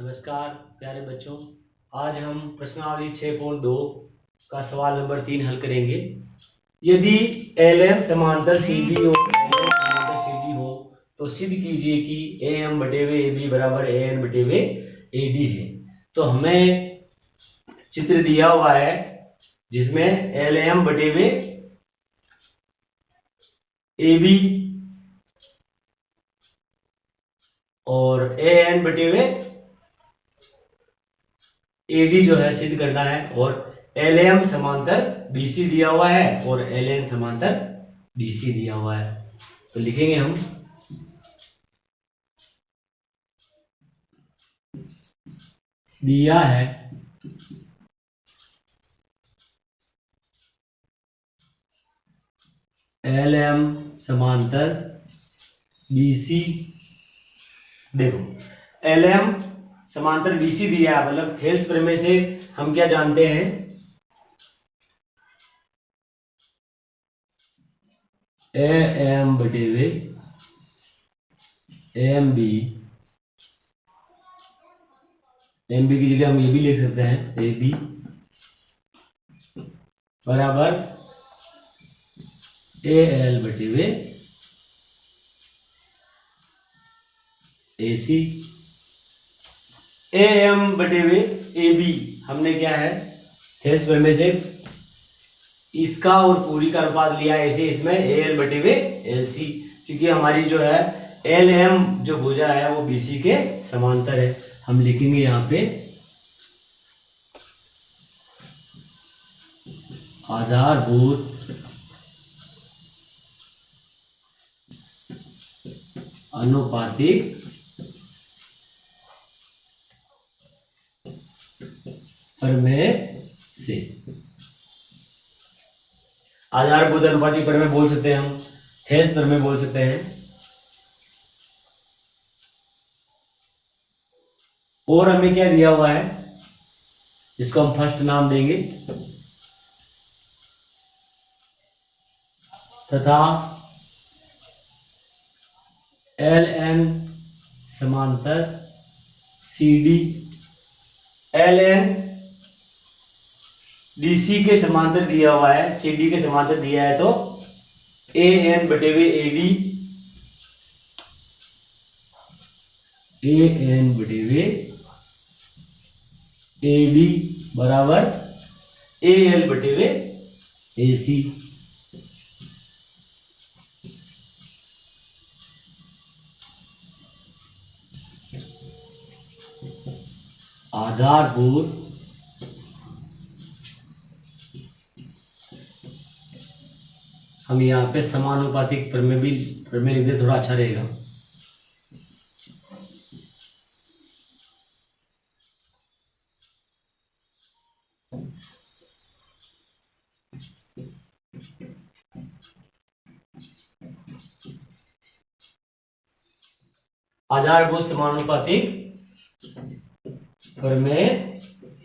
नमस्कार प्यारे बच्चों। आज हम प्रश्नावली 6.2 का सवाल नंबर 3 हल करेंगे। यदि LM समांतर CD और LN समांतर CD हो तो सिद्ध कीजिए कि AM बटे वे AB बराबर AN बटे वे AD है। तो हमें चित्र दिया हुआ है जिसमें LM बटे वे AB और AN बटे वे AD जो है सिद्ध करना है, और LM समांतर BC दिया हुआ है और LN समांतर DC दिया हुआ है। तो लिखेंगे हम दिया है LM समांतर BC। देखो LM समांतर BC दिया है, मतलब थेल्स प्रमेय से हम क्या जानते हैं, AM बटे वे MB की जगह हम ये भी लिख सकते हैं AB बराबर AL बटे वे AC। AM बटे वे AB हमने क्या है थेल्स प्रमेय से इसका और पूरी का अनुपात लिया है, ऐसे इसमें AL बटे वे LC, क्योंकि हमारी जो है LM जो भुजा है वो BC के समांतर है। हम लिखेंगे यहाँ पे आधारभूत अनुपातिक प्रमेय से। आधारभूत अनुपातिक प्रमेय बोल सकते हैं, हम थेल्स प्रमेय बोल सकते हैं। और हमें क्या दिया हुआ है, इसको हम फर्स्ट नाम देंगे, तथा LN समांतर CD LN DC के समांतर दिया हुआ है, CD के समांतर दिया है, तो AN बटे वे AD AN बटे वे AD बराबर AL बटे वे AC। आधारभूत हम यहाँ पे समानुपातिक प्रमेय भी प्रमेय लिख दे, थोड़ा अच्छा रहेगा। आधारभूत समानुपातिक प्रमेय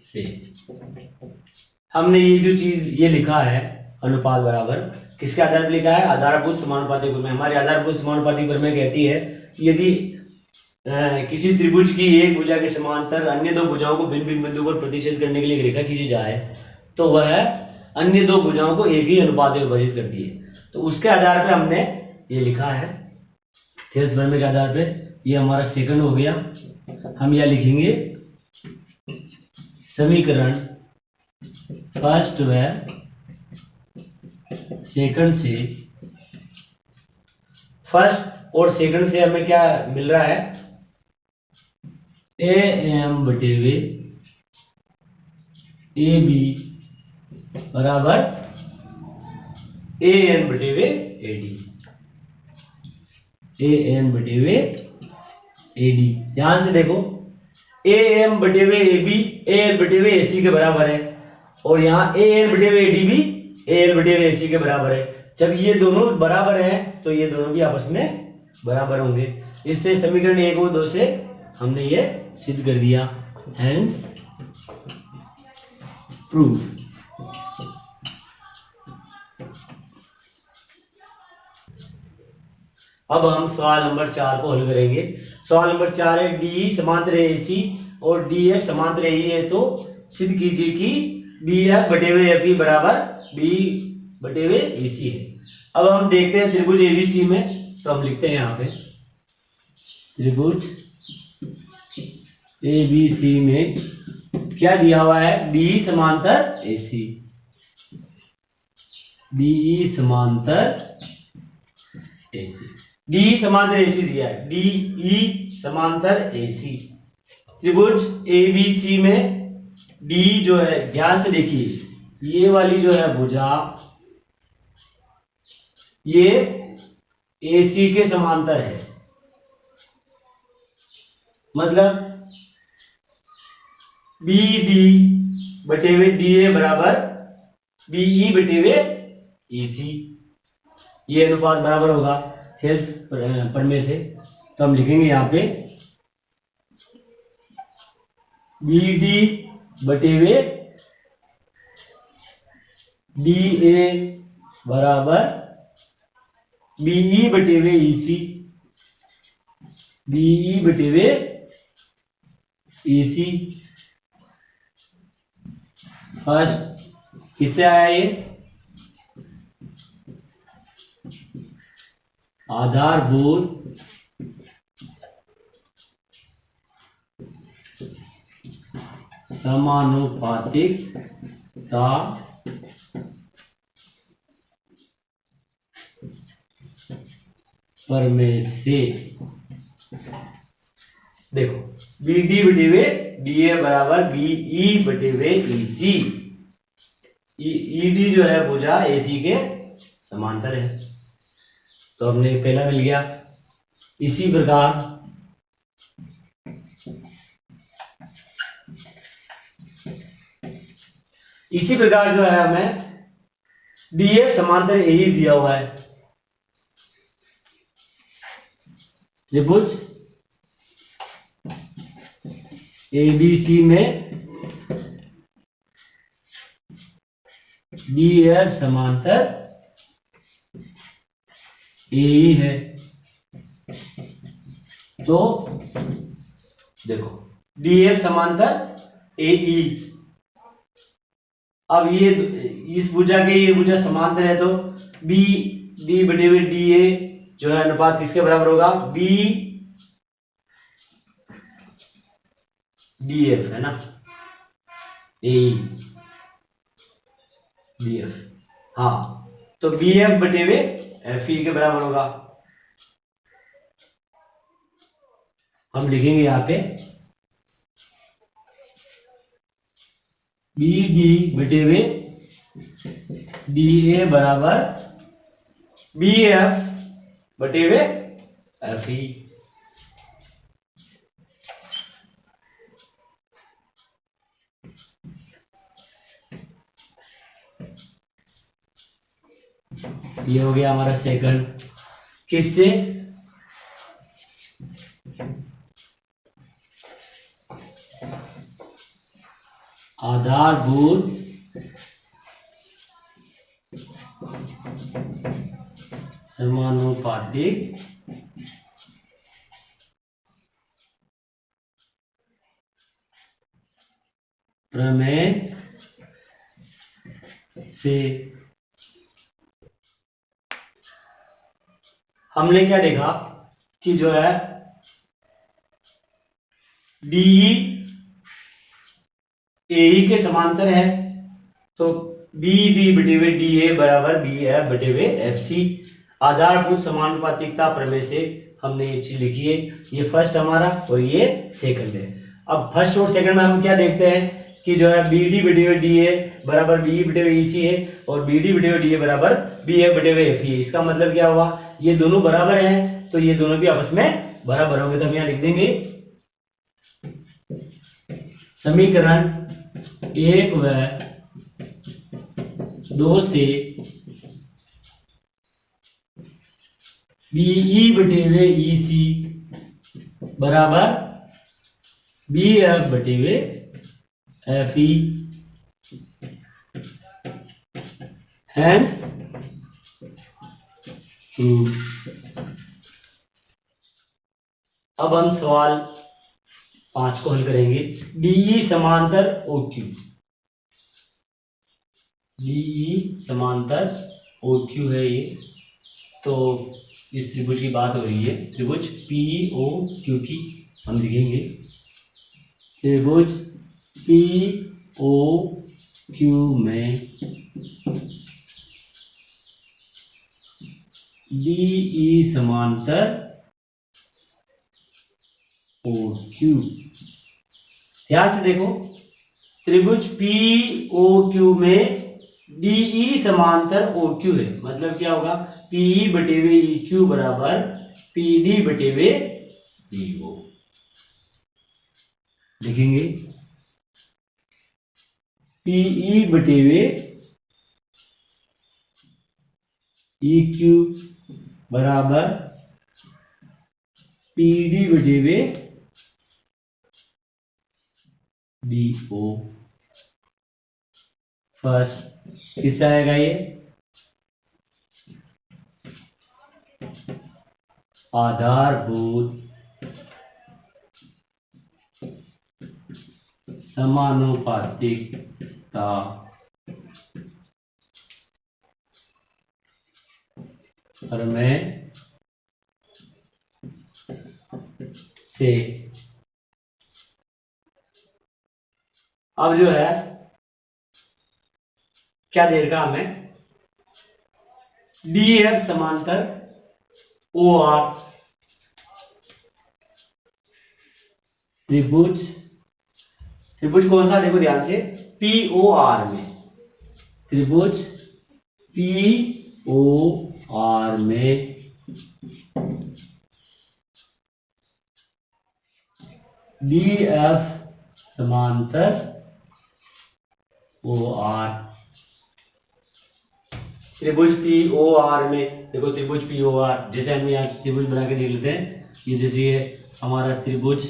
से हमने ये जो चीज ये लिखा है अनुपात बराबर किसके आधार पर लिखा है, आधारभूत समानुपातिक प्रमेय। हमारी आधारभूत समानुपातिक प्रमेय कहती है यदि किसी त्रिभुज की एक भुजा के समांतर अन्य दो भुजाओं को भिन्न भिन्न बिंदु पर प्रतिच्छेद करने के लिए एक रेखा खींची जाए तो वह अन्य दो भुजाओं को एक ही अनुपात में विभाजित करती है। तो उसके आधार पर हमने ये लिखा है थेल्स प्रमेय के आधार पे। ये हमारा सेकंड हो गया। हम यह लिखेंगे समीकरण फर्स्ट व सेकंड से। फर्स्ट और सेकंड से हमें क्या मिल रहा है, AM बटे वे AB बराबर AN बटे वे AD AN बटे वे AD। ध्यान से देखो AM बटे वे AB AL बटे वे AC के बराबर है, और यहाँ AN बटे वे AD भी AL बटे वे AC के बराबर है। जब ये दोनों बराबर हैं तो ये दोनों भी आपस में बराबर होंगे। इससे समीकरण 1 और 2 से हमने ये सिद्ध कर दिया, हेंस प्रूव। अब हम सवाल नंबर 4 को हल करेंगे। सवाल नंबर 4 है डी समांतर AC और डी एफ समांतर यही है, तो सिद्ध कीजिए कि बी एफ बटे हुए एफ ई बराबर बी बटे हुए ई सी है। अब हम देखते हैं त्रिभुज एबीसी में, तो हम लिखते हैं यहाँ पे त्रिभुज एबीसी में क्या दिया हुआ है, बी समांतर एसी, डी समांतर एसी, डी समांतर एसी दिया है, डी ई समांतर एसी। त्रिभुज एबीसी में डी जो है, ध्यान से देखिए, ये वाली जो है भुजा ये एसी के समांतर है, मतलब बी डी बटे हुए डी ए बराबर बीई बटे हुए ईसी, ये अनुपात बराबर होगा सेल्स पढ़ने से। तो हम लिखेंगे यहाँ पे बी डी बटे हुए डी ए बराबर बीई बटे हुए ईसी, बीई बटे हुए ईसी। फर्स्ट किससे आया ये, आधारभूत समानुपातिकता प्रमेय से। देखो बी डी बटे हुए डी ए बराबर बी ई बटे हुए ई सी, ई डी जो है भुजा ए सी के समांतर है, तो हमने पहला मिल गया। इसी प्रकार जो है हमें डी एफ समांतर यही दिया हुआ है, त्रिभुज एबीसी में डी एफ समांतर ए है। तो देखो डी एफ समांतर ए ई, अब ये इस भुजा के ये भुजा समांतर है, तो बी डी बटे हुए डी ए जो है अनुपात किसके बराबर होगा, बी डी एफ है ना, ए डी एफ, हाँ, तो बी एफ बटे हुए एफ ई के बराबर होगा। हम लिखेंगे यहाँ पे बी डी बटे हुए डी ए बराबर बी एफ बटे हुए एफ ई। ये हो गया हमारा सेकंड, किससे, आधारभूत समानुपातिक प्रमेय से। हमने क्या देखा कि जो है डीई ए के समांतर है, तो बी डी बटे हुए डी ए बराबर बी एफ बटे हुए एफ सी। आधारभूत समानुपातिकता प्रमेय से हमने ये चीज लिखी है, ये फर्स्ट हमारा और ये सेकंड है। अब फर्स्ट और सेकंड में हम क्या देखते हैं कि जो है बी डी बटे हुए डी ए बराबर बी बटे हुए ई सी है, और बी डी बटे हुए डी ए बराबर बी एफ बटे हुए एफ ई है। इसका मतलब क्या हुआ, ये दोनों बराबर हैं, तो ये दोनों भी आपस में बराबर होंगे, तो हम यहाँ लिख देंगे समीकरण 1 व 2 से बीई बटे हुए ई सी बराबर बी एफ बटे हुए एफ ई, हैंस प्रूव। अब हम सवाल 5 को हल करेंगे। डीई समांतर ओ क्यू, डीई समांतर ओ क्यू है ये। तो इस त्रिभुज की बात हो रही है, त्रिभुज पी ओ क्यू की हम लिखेंगे। त्रिभुज पी ओ क्यू में डीई समांतर ओ क्यू। ध्यान से देखो, त्रिभुज पी ओ क्यू में डीई समांतर ओ क्यू है, मतलब क्या होगा, पीई बटे वे ई क्यू बराबर पीडी बटे वे डीओ लिखेंगे। पीई बटे वे ई क्यू बराबर पीडी बटे वे डीओ। फर्स्ट किससे आएगा ये, आधारभूत समानुपातिकता प्रमेय से। अब जो है क्या दे रखा हमें, डी एफ समांतर ओ आर, त्रिभुज, त्रिभुज कौन सा, देखो ध्यान से, पी ओ आर में, त्रिभुज पी ओ आर में डी एफ समांतर ओ आर। त्रिभुज पी ओ आर में देखो, त्रिभुज पी ओ आर, जैसे हम यहाँ त्रिभुज बना के देख लेते हैं, ये जैसे ये हमारा त्रिभुज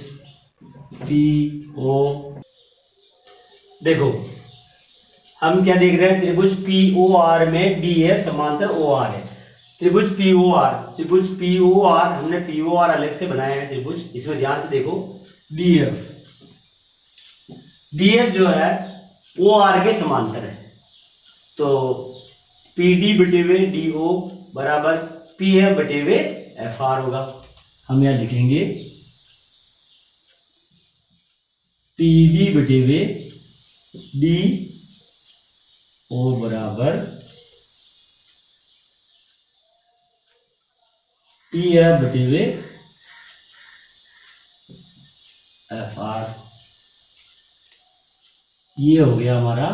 पी ओ, देखो हम क्या देख रहे हैं, त्रिभुज पी ओ आर में डी एफ समांतर ओ आर है। त्रिभुज पी ओ आर, त्रिभुज पी ओ आर, हमने पी ओ आर अलग से बनाया है त्रिभुज, इसमें ध्यान से देखो, डी एफ, डी एफ जो है ओ आर के समांतर है, तो पी डी बटे वे डी ओ बराबर पी एफ बटे वे एफ आर होगा। हम यहां लिखेंगे पी डी बटे वे डी ओ बराबर पी एफ बटे वे एफ आर। ये हो गया हमारा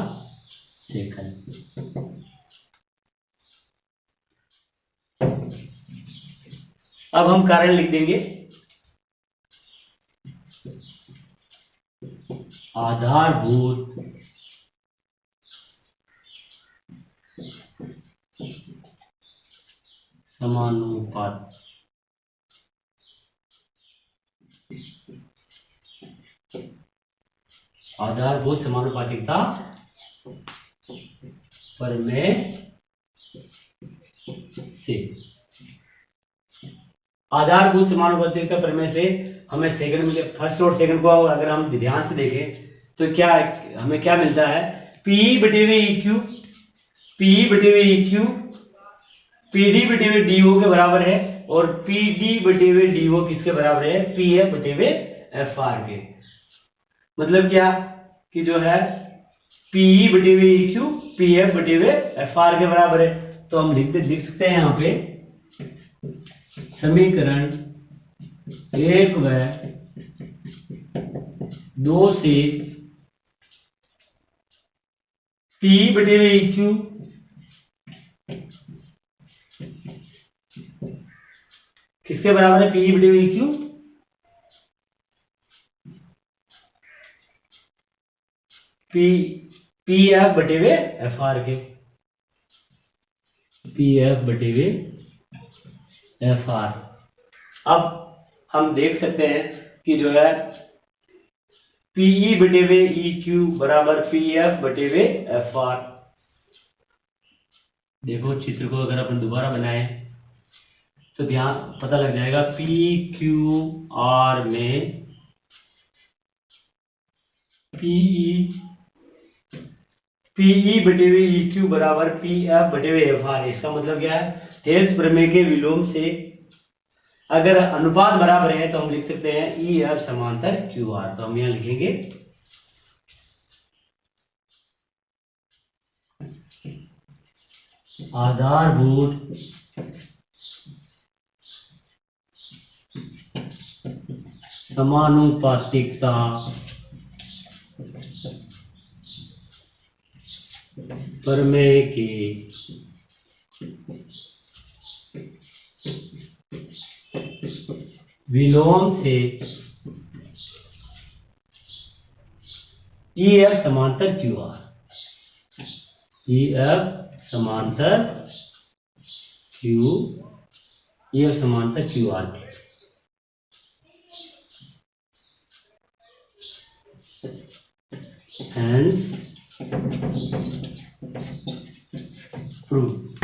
सेकंड। अब हम कारण लिख देंगे, आधारभूत समानुपात आधारभूत समानुपातिकता प्रमेय से। आधारभूत समानुपातिकता प्रमेय से हमें सेकंड मिले। फर्स्ट और सेकंड को अगर हम ध्यान से देखें तो क्या हमें क्या मिलता है, पी बटे वे ई क्यू, पी बटे वे ई क्यू पी डी बटे वे डी ओ के बराबर है, और पी डी बटे वे डी ओ किसके बराबर है, पी एफ बटे वे एफ आर के। मतलब क्या कि जो है पी बटे वे ई क्यू पी एफ बटे वे एफ आर के बराबर है। तो हम लिख सकते हैं यहाँ पे समीकरण 1 व 2 से पी बटे वे ई क्यू किसके बराबर है, पी बटे वे ई क्यू पी एफ बटे वे एफ आर के, पी एफ बटे वे एफ आर। अब हम देख सकते हैं कि जो है पीई बटे वे ई क्यू बराबर पी एफ बटे वे एफ आर। देखो चित्र को अगर अपन दोबारा बनाए तो ध्यान पता लग जाएगा, पी क्यू आर में पीई बटे हुए EQ बराबर PF बटे हुए FR। इसका मतलब क्या है? थेल्स प्रमेय के विलोम से अगर अनुपात बराबर है तो हम लिख सकते हैं EF समांतर QR। तो हम यहां लिखेंगे आधारभूत समानुपातिकता प्रमेय के विलोम से EF समांतर QR, EF समांतर QR। Hence proof।